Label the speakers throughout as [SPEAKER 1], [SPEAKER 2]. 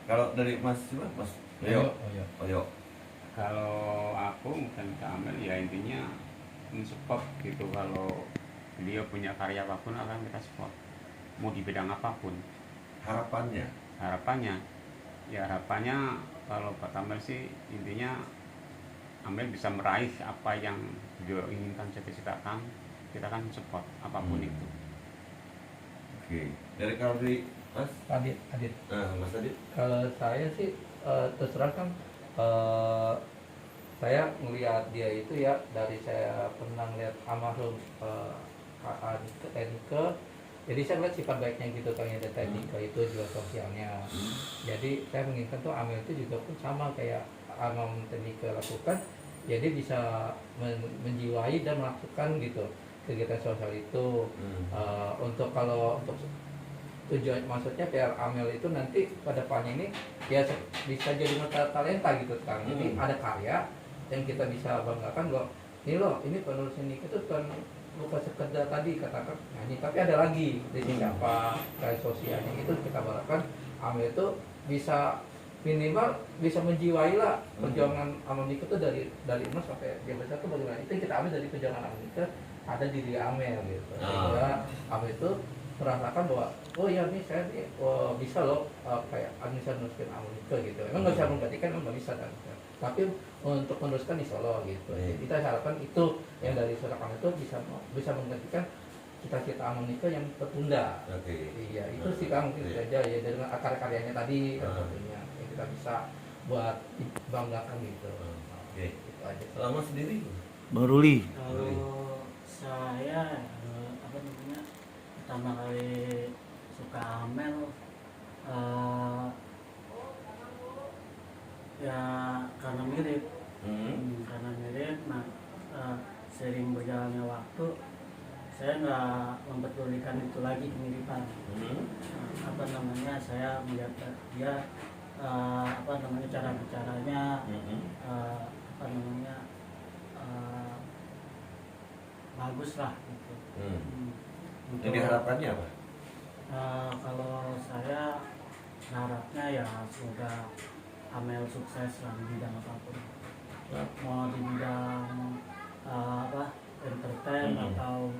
[SPEAKER 1] Kalau dari Mas siapa? Mas
[SPEAKER 2] Oyo.
[SPEAKER 1] Oyo.
[SPEAKER 3] Kalau aku bukan ke Amel ya intinya mensupport gitu. Kalau beliau punya karya apapun akan kita support, mau di bidang apapun.
[SPEAKER 1] Harapannya.
[SPEAKER 3] Harapannya kalau Pak Amel sih intinya Amel bisa meraih apa yang beliau inginkan, cita-citakan, kita kan support apapun itu.
[SPEAKER 1] Oke. Dari kalau dari Mas
[SPEAKER 2] Adit.
[SPEAKER 1] Mas Adit.
[SPEAKER 2] Kalau saya sih terserah kan, saya melihat dia itu ya dari saya pernah lihat almarhum Kak Enike. Jadi saya lihat sifat baiknya gitu kan ya, dari Enike itu juga sosialnya. Jadi saya menginginkan tuh Amel itu juga pun sama kayak almarhum Enike lakukan. Jadi bisa menjiwai dan melakukan gitu kegiatan sosial itu. Untuk kalau untuk tujuan maksudnya biar Amel itu nanti ke depannya ini ya bisa jadi talenta gitu kan. Jadi ada karya yang kita bisa banggakan loh. Ini penulis ini itu kan bukan sekedar tadi katakan nyanyi, tapi ada lagi di sini apa kayak sosialnya itu kita harapkan Amel itu bisa minimal bisa menjiwai lah perjuangan Amel itu dari emas sampai dia besar tuh bagaimana, itu yang kita ambil dari perjuangan Amel itu ada di diri Amel gitu. Sehingga Amel itu merasakan bahwa oh ya nih saya nih bisa loh kayak bisa meneruskan Amel gitu. Emang nggak bisa menggantikan, emang nggak bisa kan. Tapi untuk meneruskan di Solo gitu. Kita harapkan itu yang dari suara Amel itu bisa menggantikan cita-cita Amel yang tertunda. Iya itu sih kan mungkin saja ya dari karya-karyanya tadi tentunya yang kita bisa buat banggakan gitu. Itu aja.
[SPEAKER 1] Selama sendiri
[SPEAKER 4] Bang Ruli.
[SPEAKER 5] Kalau saya pertama kali suka Amel ya karena mirip. Nah sering berjalannya waktu saya nggak mempedulikan itu lagi kemiripan. Saya melihat dia cara bicaranya, bagus lah gitu.
[SPEAKER 1] Yang diharapkannya apa?
[SPEAKER 5] Kalau saya harapnya ya semoga Amel sukses lah di bidang apapun. Mau di bidang entertain atau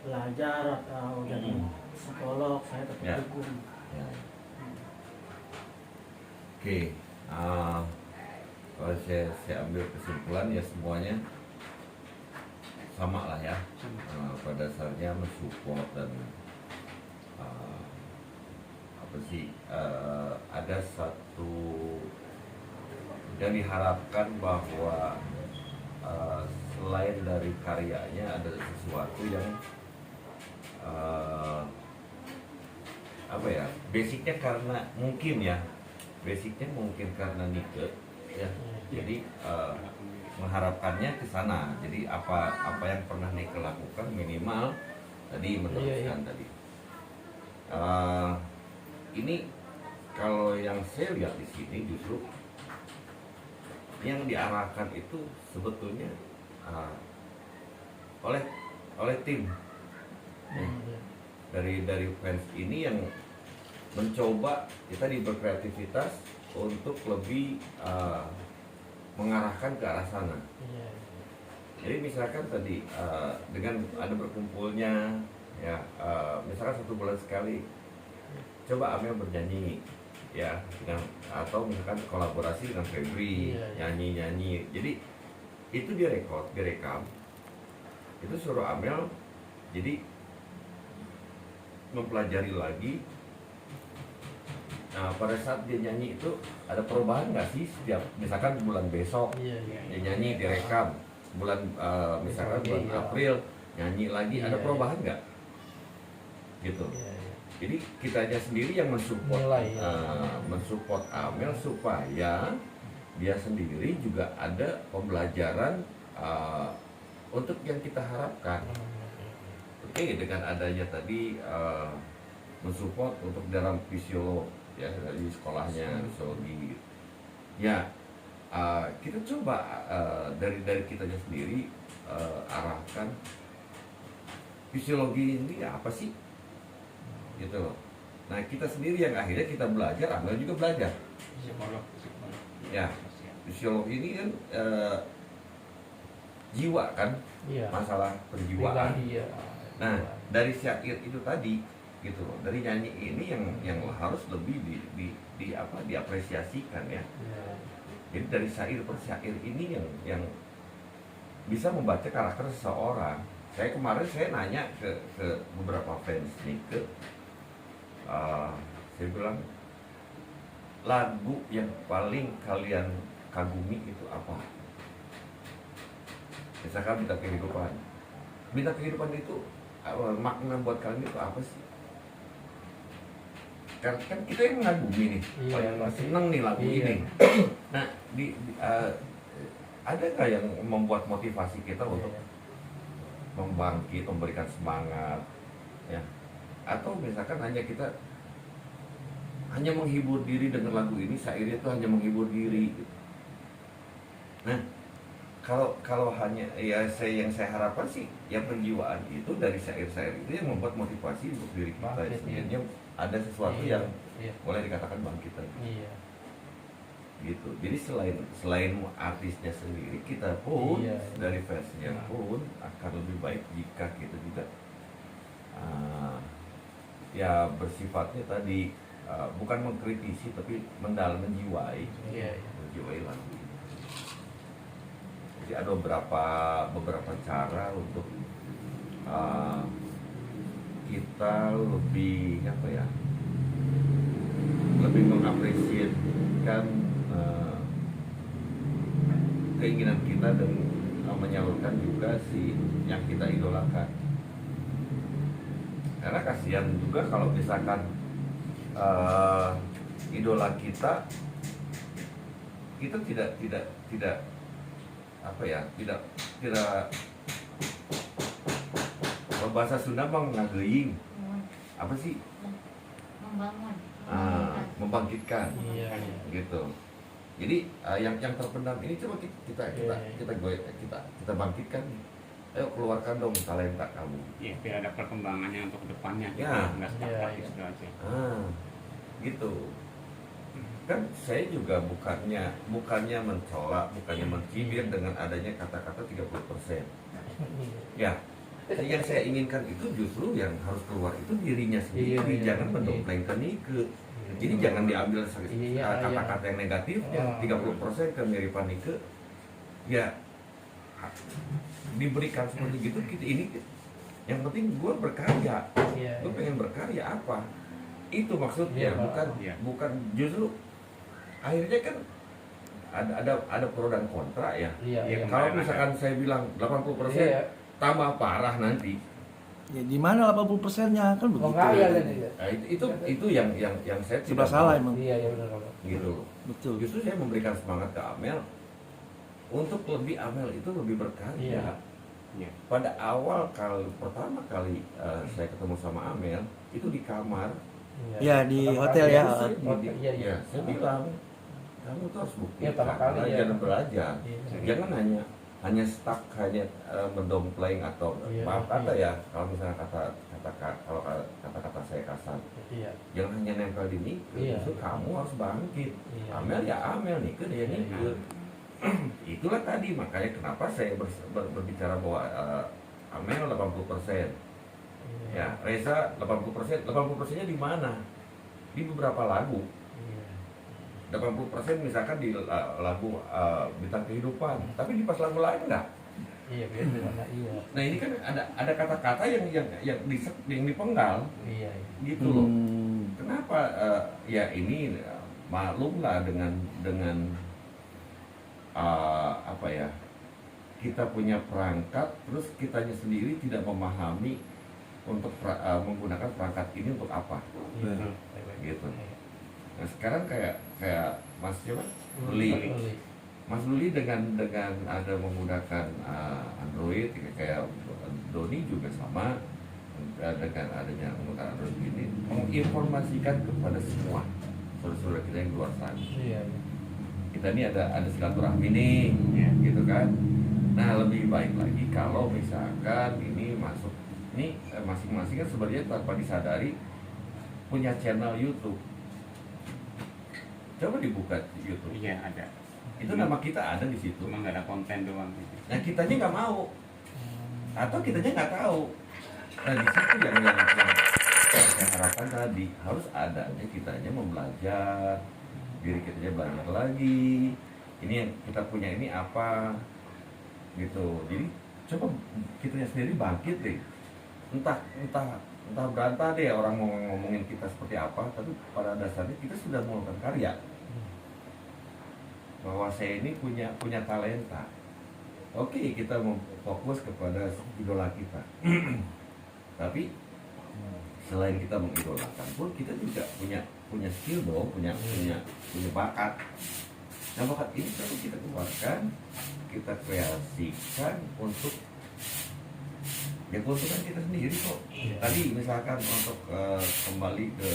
[SPEAKER 5] belajar atau jadi psikolog, saya tetap dukung.
[SPEAKER 1] Oke. Kalau saya ambil kesimpulan ya semuanya sama lah ya. Pada dasarnya mensupport dan ada satu yang diharapkan bahwa selain dari karyanya ada sesuatu yang basicnya karena Nike ya. Jadi mengharapkannya ke sana. Jadi apa yang pernah Nike lakukan minimal tadi meneruskan tadi. Ini kalau yang saya lihat di sini justru yang diarahkan itu sebetulnya oleh tim dari fans ini yang mencoba kita berkreativitas untuk lebih mengarahkan ke arah sana. Jadi misalkan tadi dengan ada berkumpulnya ya misalkan 1 bulan sekali coba Amel bernyanyi ya atau misalkan kolaborasi dengan Febri nyanyi. Jadi itu direkam. Itu suruh Amel jadi mempelajari lagi. Nah pada saat dia nyanyi itu ada perubahan nggak sih setiap misalkan bulan besok dia nyanyi direkam, bulan misalkan bulan April nyanyi lagi ada perubahan nggak gitu. Jadi kitanya sendiri yang mensupport Amel supaya dia sendiri juga ada pembelajaran untuk yang kita harapkan. Oke, dengan adanya tadi mensupport untuk dalam fisiolog ya dari sekolahnya fisiologi. Ya kita coba dari kitanya sendiri arahkan fisiologi ini apa sih? Gitu loh. Nah kita sendiri yang akhirnya kita belajar, Amel juga belajar.
[SPEAKER 3] Psikolog.
[SPEAKER 1] Ya, fisiologi ini kan jiwa kan,
[SPEAKER 2] Iya.
[SPEAKER 1] masalah perjiwaan.
[SPEAKER 2] Pribadi, ya.
[SPEAKER 1] Nah dari syair itu tadi gitu loh, dari nyanyi ini yang harus lebih diapresiasikan ya.
[SPEAKER 2] Iya.
[SPEAKER 1] Jadi dari syair per syair ini yang bisa membaca karakter seseorang. Saya nanya ke beberapa fans nih, saya bilang lagu yang paling kalian kagumi itu apa? Misalkan Bintang Kehidupan. Bintang Kehidupan itu makna buat kalian itu apa sih? Kan kita yang mengagumi nih,
[SPEAKER 2] Iya,
[SPEAKER 1] yang
[SPEAKER 2] pasti.
[SPEAKER 1] seneng nih lagu
[SPEAKER 2] Iya.
[SPEAKER 1] ini. Nah, ada nggak yang membuat motivasi kita untuk
[SPEAKER 2] Iya.
[SPEAKER 1] membangkit, memberikan semangat, ya? Atau misalkan kita hanya menghibur diri dengan lagu ini, syairnya itu hanya menghibur diri. Gitu. Nah, kalau hanya yang saya harapkan sih, yang penjiwaan itu dari syair-syair itu yang membuat motivasi untuk diri kita.
[SPEAKER 2] Bangkit,
[SPEAKER 1] Sebenarnya ada sesuatu
[SPEAKER 2] Iya.
[SPEAKER 1] yang
[SPEAKER 2] Iya.
[SPEAKER 1] boleh dikatakan bangkit tadi.
[SPEAKER 2] Iya.
[SPEAKER 1] Gitu. Jadi selain artisnya sendiri, kita pun
[SPEAKER 2] Iya.
[SPEAKER 1] dari fansnya
[SPEAKER 2] Nah.
[SPEAKER 1] pun akan lebih baik jika kita juga ya bersifatnya tadi bukan mengkritisi tapi menjiwai,
[SPEAKER 2] Iya.
[SPEAKER 1] menjiwai lagu ini. Jadi ada beberapa cara untuk kita lebih lebih mengapresiasikan keinginan kita dan menyalurkan juga si yang kita idolakan. Karena kasihan juga kalau misalkan idola kita tidak bahasa Sunda mah ngageing apa sih,
[SPEAKER 4] Membangun.
[SPEAKER 1] membangkitkan
[SPEAKER 2] Iya.
[SPEAKER 1] gitu. Jadi yang terpendam ini coba kita bangkitkan. Ayo keluarkan dong talenta kamu.
[SPEAKER 3] Ya, biar ada perkembangannya untuk kedepannya.
[SPEAKER 1] Ya.
[SPEAKER 3] Nggak
[SPEAKER 2] Iya,
[SPEAKER 3] stuck di
[SPEAKER 2] iya.
[SPEAKER 3] situ aja.
[SPEAKER 1] Gitu. Kan saya juga bukannya mencela, bukannya mencibir dengan adanya kata-kata 30%. Ya, yang saya inginkan itu justru yang harus keluar itu dirinya sendiri,
[SPEAKER 2] Iya, iya.
[SPEAKER 1] jangan mendomplengkan Nike. Jadi jangan diambil
[SPEAKER 2] Iya,
[SPEAKER 1] kata-kata yang negatifnya,
[SPEAKER 2] Oh.
[SPEAKER 1] 30% kemiripan Nike. Ya, diberikan seperti gitu, kita ini yang penting gue berkarya.
[SPEAKER 2] Iya.
[SPEAKER 1] Gue pengen berkarya apa? Itu maksudnya,
[SPEAKER 2] Iya, Pak.
[SPEAKER 1] bukan justru akhirnya kan ada pro dan kontra ya.
[SPEAKER 2] Iya.
[SPEAKER 3] Iya,
[SPEAKER 2] Iya.
[SPEAKER 1] Kalau misalkan saya bilang 80%
[SPEAKER 2] Iya.
[SPEAKER 1] tambah parah nanti.
[SPEAKER 6] Ya di mana 80%-nya kan begitu.
[SPEAKER 2] Enggak ada kan dia.
[SPEAKER 1] Nah, itu yang saya
[SPEAKER 6] Sudah
[SPEAKER 1] tidak
[SPEAKER 6] salah
[SPEAKER 1] mau.
[SPEAKER 6] emang.
[SPEAKER 2] Iya, ya benar kalau.
[SPEAKER 1] Gitu.
[SPEAKER 6] Betul.
[SPEAKER 1] Justru saya memberikan semangat ke Amel untuk lebih Amel itu lebih berkarya.
[SPEAKER 2] Iya.
[SPEAKER 3] Iya.
[SPEAKER 1] Pada awal pertama kali saya ketemu sama Amel itu di kamar.
[SPEAKER 6] Ya di
[SPEAKER 2] Pertama
[SPEAKER 6] hotel
[SPEAKER 2] kali
[SPEAKER 6] ya.
[SPEAKER 2] Iya.
[SPEAKER 1] Saya bilang kamu tuh harus buktikan,
[SPEAKER 2] Iya, pertama kali, ya.
[SPEAKER 1] jangan belajar.
[SPEAKER 2] Iya.
[SPEAKER 1] Jangan hanya stuck hanya mendompleng atau
[SPEAKER 2] Iya,
[SPEAKER 1] maaf kata
[SPEAKER 2] iya.
[SPEAKER 1] ya kalau misalnya kalau kata-kata saya kasar,
[SPEAKER 2] Iya.
[SPEAKER 1] jangan hanya nempel di Nike.
[SPEAKER 2] Iya.
[SPEAKER 1] Justru kamu harus bangkit.
[SPEAKER 2] Iya.
[SPEAKER 1] Amel ya Amel, Nike dia
[SPEAKER 2] Iya,
[SPEAKER 1] Nike. Itulah tadi makanya kenapa saya berbicara bahwa Amel 80%.
[SPEAKER 2] Iya.
[SPEAKER 1] Ya, Reza 80%. 80%-nya di mana? Di beberapa lagu.
[SPEAKER 2] Iya.
[SPEAKER 1] 80% misalkan di lagu Bintang Kehidupan, tapi di pas lagu lain enggak.
[SPEAKER 2] Iya, beda. Iya.
[SPEAKER 1] Nah ini kan ada kata-kata yang dipenggal
[SPEAKER 2] Iya.
[SPEAKER 1] gitu loh.
[SPEAKER 6] Hmm.
[SPEAKER 1] Kenapa ya ini maklum lah dengan apa ya, kita punya perangkat terus kitanya sendiri tidak memahami untuk menggunakan perangkat ini untuk apa
[SPEAKER 2] Iya.
[SPEAKER 1] gitu.
[SPEAKER 2] Iya.
[SPEAKER 1] Nah sekarang kayak Mas siapa? Luli. Mas Luli dengan ada menggunakan Android kayak Doni juga sama dengan adanya menggunakan Android ini menginformasikan kepada semua saudara-saudara kita yang di luar sana.
[SPEAKER 2] Iya.
[SPEAKER 1] Kita ini ada silaturahmi nih,
[SPEAKER 3] Iya.
[SPEAKER 1] gitu kan. Nah lebih baik lagi kalau misalkan ini masuk ini masing-masing kan sebenarnya tanpa disadari punya channel YouTube. Coba dibuka YouTube.
[SPEAKER 3] Iya ada.
[SPEAKER 1] Itu nama kita ada di situ.
[SPEAKER 3] Cuma nggak ada konten doang gitu.
[SPEAKER 1] Nah kitanya nggak mau, atau kitanya nggak tahu. Nah di situ yang saya harapkan tadi harus adanya kitanya membelajar, diri kitanya belajar lagi. Ini yang kita punya ini apa, gitu. Jadi coba kitanya sendiri bangkit deh. Entah berantah deh orang mau ngomongin kita seperti apa, tapi pada dasarnya kita sudah melakukan karya. Bahwa saya ini punya talenta. Oke, kita mau fokus kepada idola kita. Tapi selain kita mengidolakan pun kita juga punya skill dong, punya bakat. Nah bakat ini kalau kita keluarkan, kita kreasikan untuk ya keuntungan kita sendiri kok. Tadi misalkan untuk kembali ke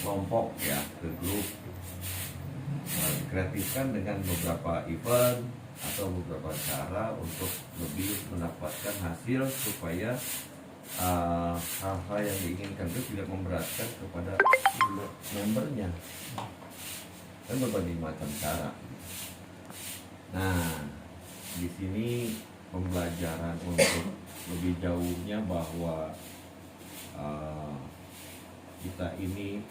[SPEAKER 1] kelompok ya, ke grup, dikreatifkan dengan beberapa event atau beberapa cara untuk lebih mendapatkan hasil supaya hal-hal yang diinginkan itu tidak memberatkan kepada membernya. Dan berbagai macam cara. Nah, di sini pembelajaran untuk lebih jauhnya bahwa kita ini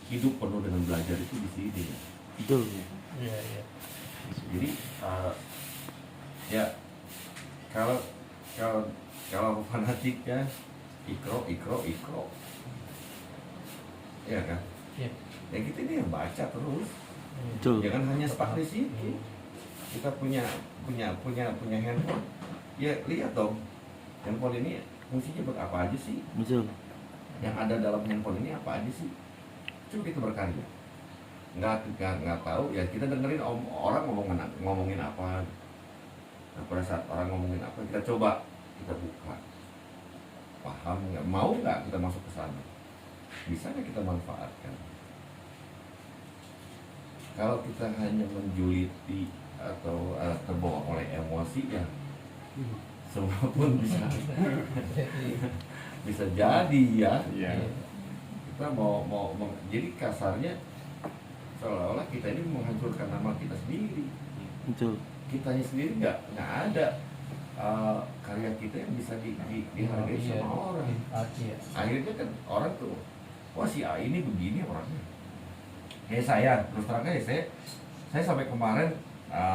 [SPEAKER 1] hidup penuh dengan belajar itu di sini.
[SPEAKER 6] Betul.
[SPEAKER 2] Iya, iya.
[SPEAKER 1] Jadi ya kalau fanatiknya ikro, ya kan?
[SPEAKER 2] Iya.
[SPEAKER 1] Ya kita ini yang baca terus,
[SPEAKER 6] Betul.
[SPEAKER 1] jangan hanya stuck di situ. Kita punya handphone, ya lihat dong, handphone ini fungsinya buat apa aja sih?
[SPEAKER 6] Betul.
[SPEAKER 1] Yang ada dalam handphone ini apa aja sih? Coba kita berkarya. Nggak tahu ya, kita dengerin orang ngomongin apa. Nah, pada saat orang ngomongin apa, kita coba kita buka, paham nggak, mau nggak kita masuk ke sana, bisa nggak kita manfaatkan. Kalau kita hanya menjuliti atau terbawa oleh emosi ya, semua pun bisa jadi ya.
[SPEAKER 3] Iya.
[SPEAKER 1] Kita mau jadi kasarnya seolah-olah kita ini menghancurkan nama kita sendiri.
[SPEAKER 6] Betul.
[SPEAKER 1] Kitanya sendiri nggak ada karya kita yang bisa dihargai
[SPEAKER 2] Iya.
[SPEAKER 1] sama orang.
[SPEAKER 2] Iya.
[SPEAKER 1] Akhirnya kan orang tuh, wah si A ini begini orangnya. Saya terus terang aja, saya sampai kemarin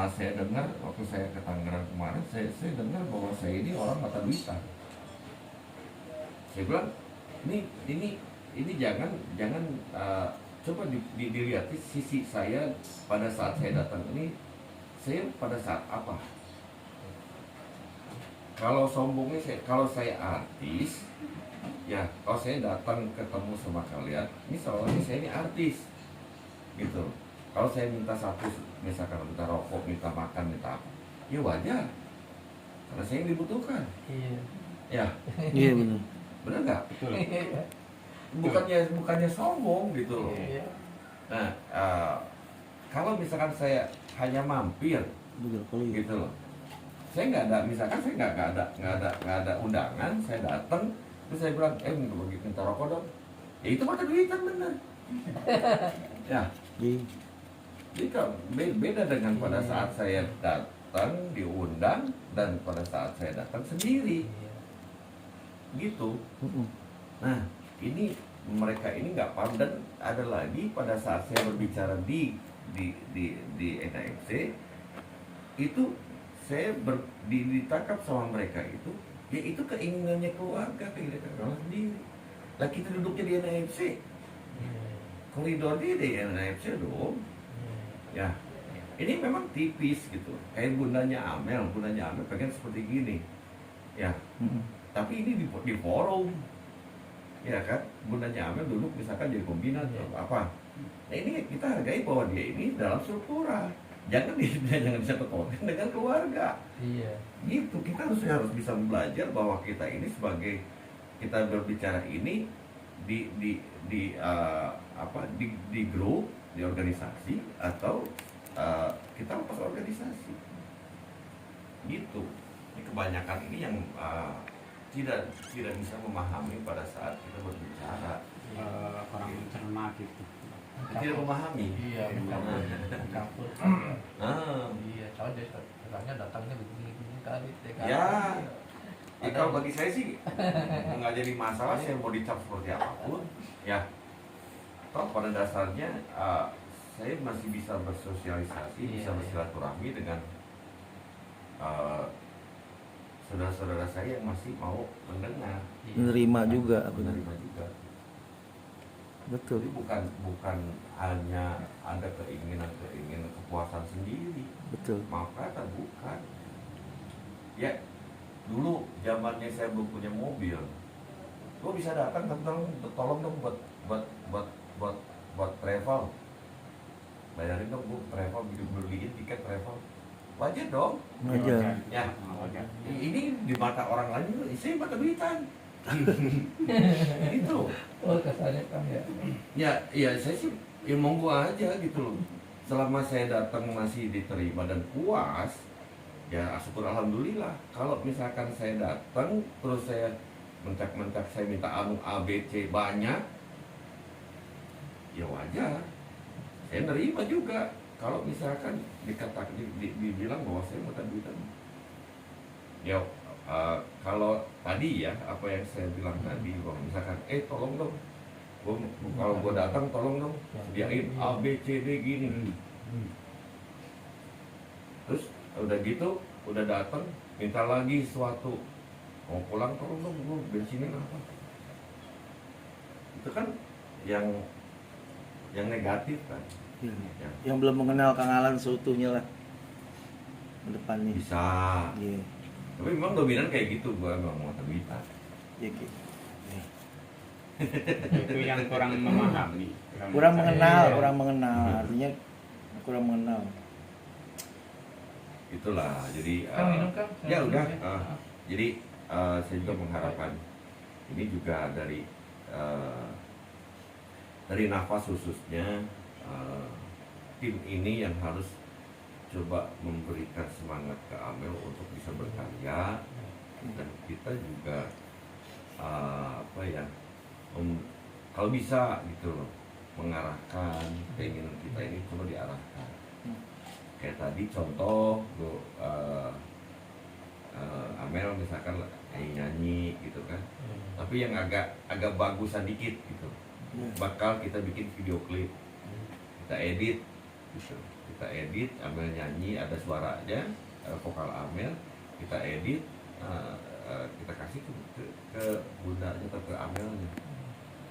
[SPEAKER 1] saya dengar waktu saya ke Tangerang kemarin, saya dengar bahwa saya ini orang mata duitan. Saya bilang ini jangan coba dilihat sisi saya pada saat saya datang ini, saya pada saat apa? Kalau sombongnya kalau saya artis, ya kalau saya datang ketemu sama kalian, ini seolah-olah saya ini artis, gitu. Kalau saya minta satu, misalkan minta rokok, minta makan, minta apa, ya wajar, karena saya yang dibutuhkan.
[SPEAKER 2] Iya.
[SPEAKER 1] Ya,
[SPEAKER 6] Iya benar.
[SPEAKER 1] benar nggak?
[SPEAKER 3] Betul.
[SPEAKER 1] Bukannya sombong gitu loh.
[SPEAKER 2] Iya.
[SPEAKER 1] Nah, kalau misalkan saya hanya mampir
[SPEAKER 6] Betul kali.
[SPEAKER 1] gitu loh, saya nggak ada, misalkan saya nggak ada undangan, saya datang terus saya bilang minta rokok dong, ya itu mata duitan bener. Ya,
[SPEAKER 6] Iya.
[SPEAKER 1] jadi kalau beda dengan pada saat saya datang diundang dan pada saat saya datang sendiri gitu. Nah, ini mereka ini nggak paham. Dan ada lagi pada saat saya berbicara di NAFC itu saya ditangkap sama mereka itu, ya itu keinginannya keluarga, keinginan orang sendiri. Lah kita duduknya di NAFC, koridornya di NAFC dong. Ya, ini memang tipis gitu. Kayak bundanya Amel pengen seperti gini, ya. Tapi ini di forum, ya kan? Bundanya Amel duduk misalkan jadi pembina atau apa. Nah ini kita hargai bahwa dia ini dalam struktural. Jangan disatukan dengan keluarga.
[SPEAKER 2] Iya.
[SPEAKER 1] Gitu, kita harus bisa belajar bahwa kita ini sebagai kita berbicara ini di grup, di organisasi atau kita lepas organisasi. Gitu. Ini kebanyakan ini yang tidak bisa memahami pada saat kita berbicara.
[SPEAKER 3] kurang mencerna gitu.
[SPEAKER 1] Tidak memahami.
[SPEAKER 2] Iya, mencampur.
[SPEAKER 1] Ah.
[SPEAKER 2] Iya, soalnya katanya datangnya begini tadi.
[SPEAKER 1] Ya, ya kalau bagi saya sih nggak jadi masalah saya mau dicap seperti apapun. Ya, toh pada dasarnya saya masih bisa bersosialisasi, bisa bersilaturahmi dengan saudara-saudara saya yang masih mau mendengar,
[SPEAKER 6] Menerima juga, benar.
[SPEAKER 1] menerima juga.
[SPEAKER 6] Betul.
[SPEAKER 1] Jadi bukan hanya ada keinginan kepuasan sendiri.
[SPEAKER 6] Betul.
[SPEAKER 1] Maaf kata bukan. Ya, dulu zamannya saya belum punya mobil. Gue bisa datang tolong dong buat travel. Bayarin dong gue travel, beliin tiket travel. Wajar dong.
[SPEAKER 6] Wajar.
[SPEAKER 1] Ya.
[SPEAKER 3] Wajar.
[SPEAKER 1] Ini di mata orang lain, saya mata duitan. Gitu.
[SPEAKER 2] Oh, kesannya kan ya.
[SPEAKER 1] Ya saya sih ya monggo aja gitu loh. Selama saya datang masih diterima dan puas, ya syukur alhamdulillah. Kalau misalkan saya datang terus saya mencak saya minta anu A B C banyak, ya wajar. Saya nerima juga. Kalau misalkan dibilang bahwa saya minta duitan, ya kalau tadi ya apa yang saya bilang tadi bahwa misalkan tolong dong, kalau gue datang tolong dong sediain A B C D gini. Terus udah gitu udah datang minta lagi sesuatu, mau pulang tolong dong gue bensinin apa. Itu kan yang negatif kan. Ya.
[SPEAKER 6] Yang belum mengenal Kang Alan seutuhnya lah ke depannya.
[SPEAKER 1] Bisa.
[SPEAKER 6] Iya.
[SPEAKER 1] Tapi memang dominan kayak gitu, gue memang mau duitan.
[SPEAKER 6] Iya, Ki.
[SPEAKER 3] Itu yang kurang memahami.
[SPEAKER 6] Kurang mengenal,
[SPEAKER 1] Iya.
[SPEAKER 6] kurang mengenal. Artinya kurang mengenal.
[SPEAKER 1] Itulah, jadi
[SPEAKER 2] Kang minum kan?
[SPEAKER 1] ya udah. Jadi saya juga mengharapkan ini juga dari nafas khususnya tim ini yang harus coba memberikan semangat ke Amel untuk bisa berkarya, dan kita juga kalau bisa gitu loh, mengarahkan keinginan kita ini coba diarahkan. Kayak tadi contoh Amel misalkan nyanyi gitu kan, tapi yang agak bagusan dikit gitu, bakal kita bikin video klip, kita edit gitu. Kita edit, Amel nyanyi, ada suaranya, vokal Amel, kita edit, kita kasih ke bundanya atau ke Amelnya.